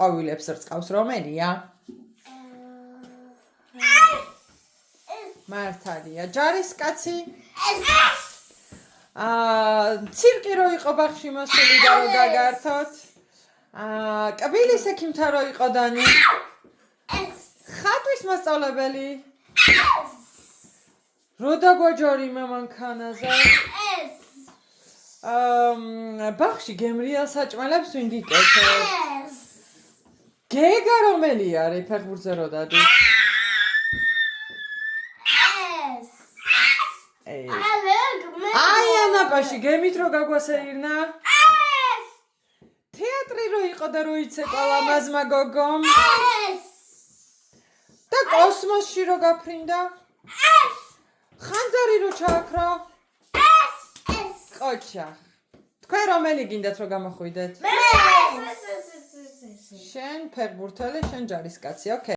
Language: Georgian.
ყვავილებს რწყავს, რომელია? მართალია. ჯარისკაცი? ცირკი რო იყო ბაღში მოსული და რო გაგართოთ? კბილის ექიმთა რო იყო დანი? ხატვის მასწავლებელი? რო დაგვაჯარიმა მანქანაზე? ბაღში გემრიელ საჭმელებს ვინ გიკეთებს? გეგა რომელი არის ფეხბურთზე რო დადის? აი ანაპაში გემით რო გაგვასეირნა? თეატრი რო იყო და რო იცეკვა ლამაზმა გოგომ? და კოსმოსში რო გაფრინდა? ხანძარი რო ჩააქრა? ყოჩა. თქვენ რომელი გინდათ რომ გამოხვიდეთ? შენ ფეხბურთელი, შენ ჯარისკაცი, ოკეი.